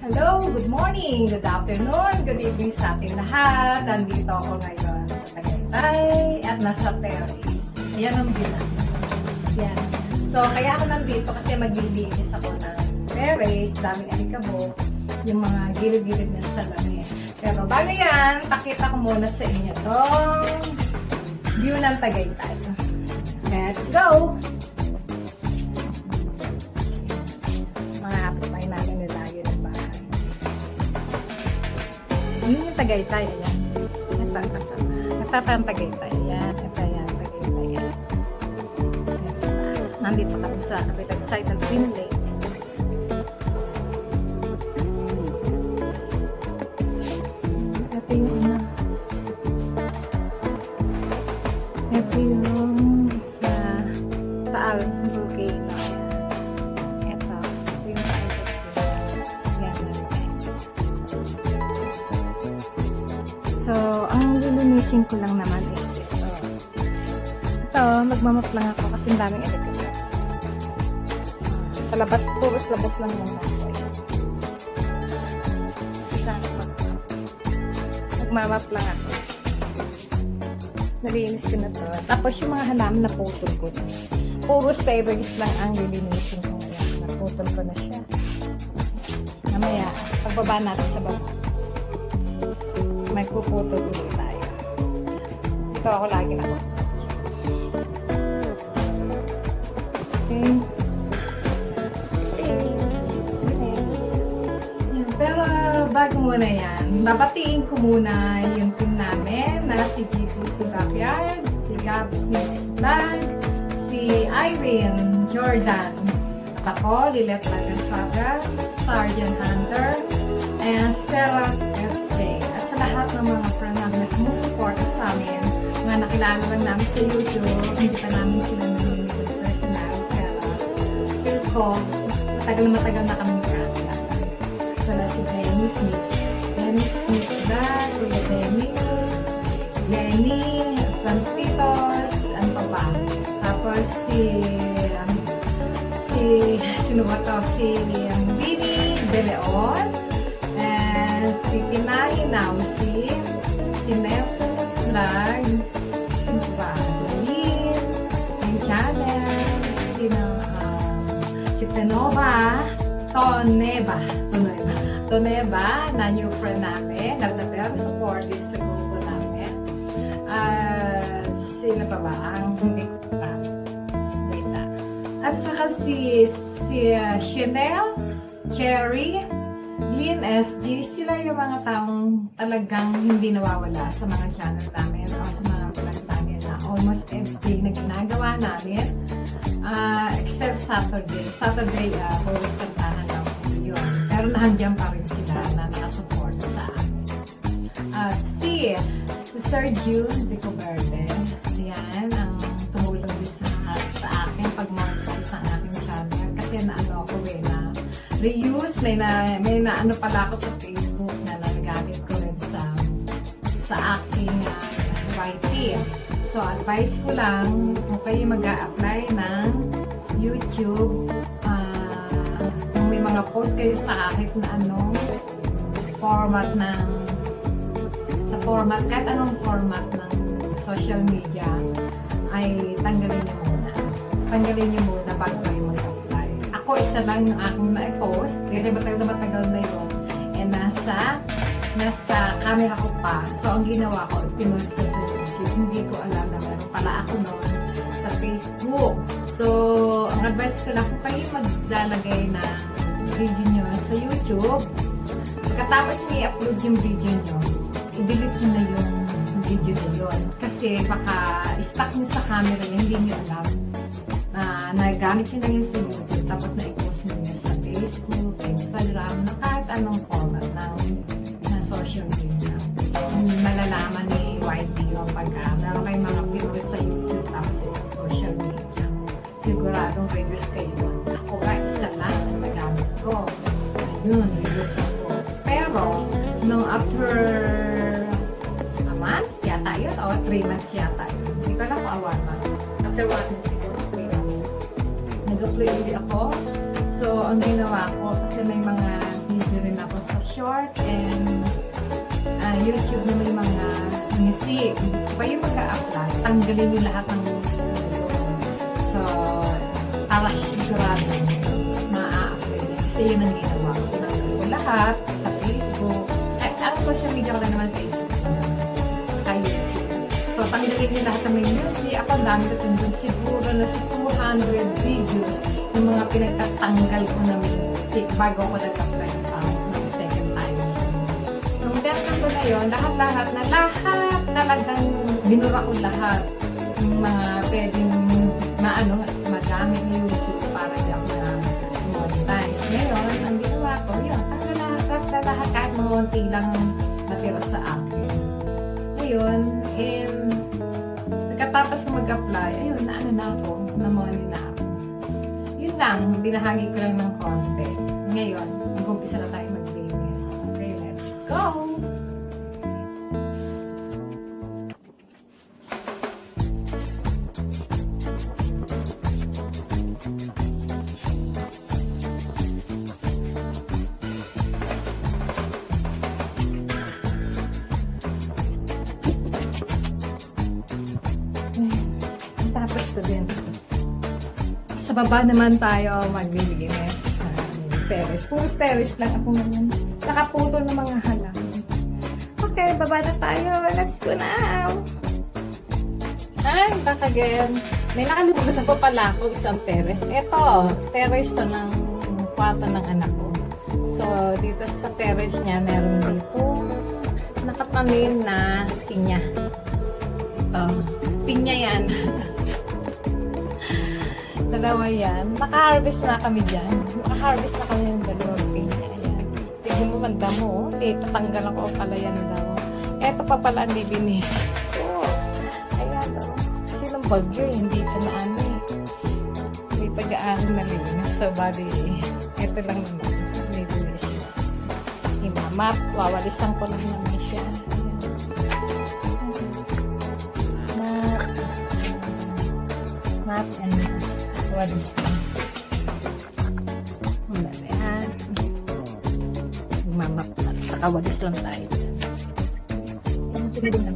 Hello, good morning, good afternoon, good evening sa ating lahat. Nandito ako ngayon sa Tagaytay at nasa terrace. Ayan ang view natin. Yan. So, kaya ako nandito kasi maglilinis ako ng terrace, daming alikabok, yung mga gilid-gilid ng salamin. Pero bago yan, pakita ko muna sa inyo itong view ng Tagaytay. Let's go! Mga apatay natin nilayo ng bahay. Yun yung Tagaytay, ayan. Ito ang Tagaytay, ayan. Ito yan, Tagaytay, ayan. Nandito kami sa kapital site ng Twin Lake. Ito yung una. Ito yung sa Taal Volcano. Ito yung Taal Volcano. So, ang lilinisin ko lang naman is ito. Ito, magmamap lang ako kasi ang daming electric. Sa labas, puros labas lang yung nasa. Magmamap lang ako. Nalinis ko na to. Tapos yung mga halaman na putol ko na. Puro steroids lang ang lilinisin ko ngayon. Naputol ko na siya. Mamaya, pagbaba natin sa baba. May puputol ulit tayo. Ito ako lagi na ako. Okay. Pero bago muna yan, babatiin ko muna yung team namin na si GBC Backyard, si Gabs Mix Vlog, si Irene Jordan, at ako, Lilet Lagan, Sergeant Hunter, and Sarah SJ. At sa lahat ng mga friend namin na sumusuporta sa amin, mga nakilala lang namin sa YouTube, hindi pa namin sila nanonood personal, pero feel ko, matagal na kami kakilala. Wala si Dennis Mix Vlog, Kuya Jenny, Frantitos, ano pa ba? Tapos sino ba to? Si Vinny De Leon, and si Pinay Nausi, si Nelson Vlog, sino ba? Lalin, yung channel, si Toneba, na new friend namin, nagdating supportive sa grupo namin. Sino pa ba? Ang hindi ko pa. Data. At saka si Chanel, Cherry, Lynn SG, sila yung mga taong talagang hindi nawawala sa mga channel namin o sa mga vlog namin na almost everyday na ginagawa namin. Except Saturday. Always kantahan lang po yun. Pero nandiyan pa rin sila na nakasupport sa amin. Si Sir June de Coverde, yan ang tumulong din sa akin pag-monetize ang aking channel. Kasi naano ako na reuse, may na ano pala ako sa Facebook na nagagamit ko rin sa aking YT. So, advice ko lang, kung kayo mag-a-apply ng YouTube, kung may mga post kayo sa kahit na anong format kahit anong format ng social media, ay tanggalin nyo muna bago kayo mag-apply. Ako, isa lang yung aking na-post, kasi matagal na yun, and nasa camera ko pa. So, ang ginawa ko, pinost ko sa YouTube. Hindi ko alam na meron pala ako noon sa Facebook. So, ang advice ko lang, kung kayo maglalagay na video nyo sa YouTube, pagkatapos i-upload yung video nyo, i-delete nyo na yung video na yun. Kasi baka stuck nyo sa camera nyo, hindi nyo alam na nagamit nyo na yun sa YouTube, tapos na-i-post nyo yun sa Facebook, Instagram, na kahit anong format ng social media. Malalaman ni YT yung pagka meron kayong mga videos sa YouTube tapos sa social media. Siguradong reduce kayo. Ako nga, isa lang ang nagamit ko. Ayun, reduce ako. Pero, nung after a month, yata yun, o 3 months yata yun. Hindi ko lang kung awan pa. After 1 month siguro, nag-upload ulit ako. So, ang ginawa ko, kasi may mga video rin ako YouTube na may mga music. Pa yung mag-a-apply, tanggalin nyo lahat ng music. So, para sigurado ma-a-apply niya. Kasi yun ang ginawa ko. Tinanggal ko lahat sa Facebook. Ang social media ko lang naman Facebook. Kaya so, tanggalin niyo lahat ng may music. Ako, ang dami ko dun. Siguro na sa 200 videos yung mga pinagtatanggal ko na music bago ako nag-apply ng second time. Nung tinanggal ko na yun, lahat talagang binura ko lahat. Yung mga pwedeng magamit ng YouTube para di ako na monetize. Ngayon, ang ginawa ko, yun, lahat kahit mga konti lang natira sa akin. Ngayon, pagkatapos ko mag-apply, ayun, na ako, na-money na ako. Yun lang, binahagi ko lang ng konti. Ngayon, mag-umpisa na tayo mag-linis. Okay, let's go! Tapos ko din. Sa baba naman tayo maglilinis. Terrace. Puro terrace lang ako ngayon. Nakaputol ng mga halaman. Okay, baba na tayo. Let's go now. Ay, back again. May nakalimutan ko pala ako isang terrace. Ito, terrace to ng kwarto ng anak ko. So, dito sa terrace niya, meron dito nakatanim na pinya. Ito, pinya yan. Dalawa yan. Naka-harvest na kami dyan. Naka-harvest na kami ng dalawang pinya. Ayan. Tignan mo, manda mo. Tatanggal ako pala yan daw. Eto pa pala ang libinis. Oh, ayan o. Sinong bagyo? Hindi ito na ano eh. May tagaan na libinis. So, bali, ito lang naman. Libinis. Imamap. Wawalisan ko lang naman siya. Ayan. Map and walis lang. Wala na yan. Mamap na. Saka walis lang tayo. Tingin lang.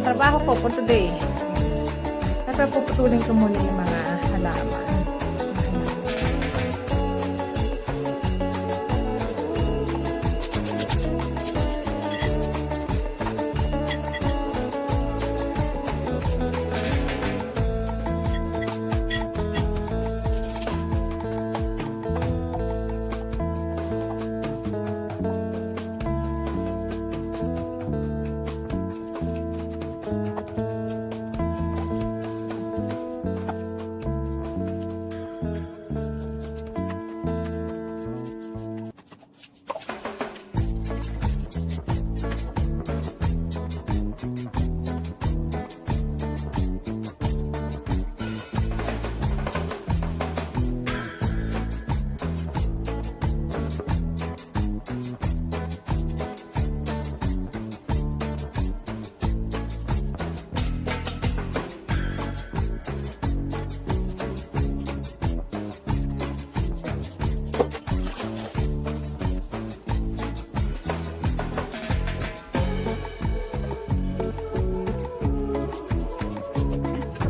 Trabaho ko for today. Kasi puputulin ko muna yung mga halaman.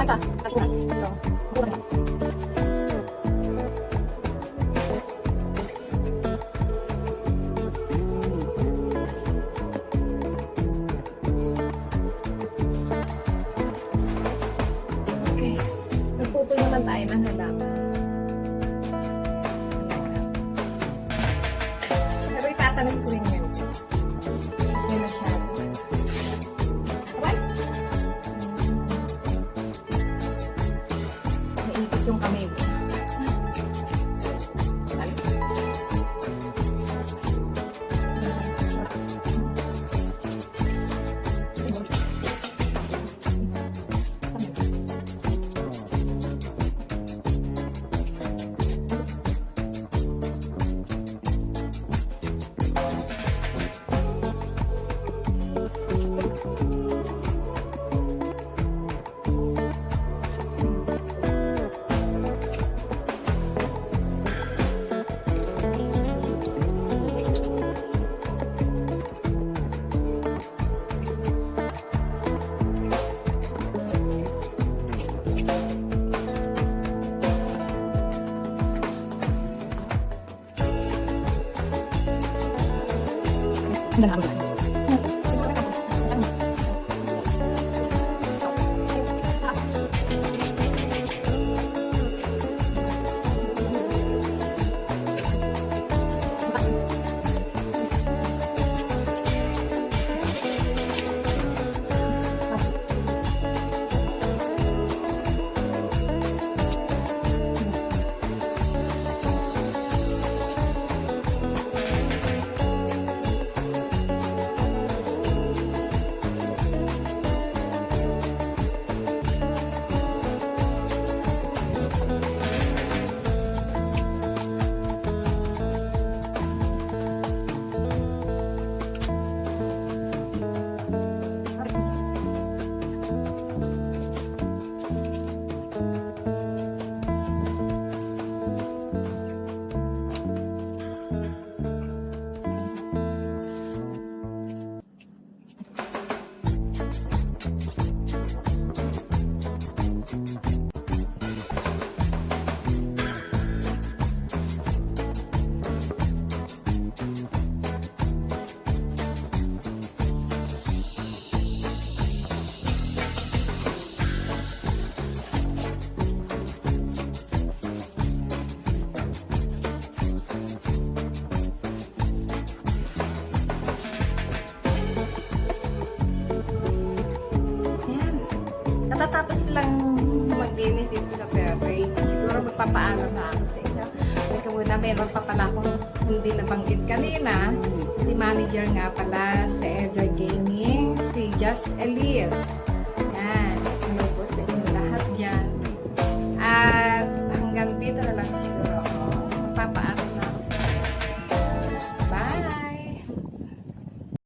Asa? Atunas. So, buwan na. Okay. lang tayo ng halaman. Pero itatanong ko rin yan. Kasi masyado. Right? Naipit yung kamay mo. Natatapos lang maglinis dito sa Fairway. Siguro magpapaalam na ako sa inyo. Teka muna, meron pa pala akong hindi nabanggit kanina. Si manager nga pala sa Elder Gaming, si Just Elias.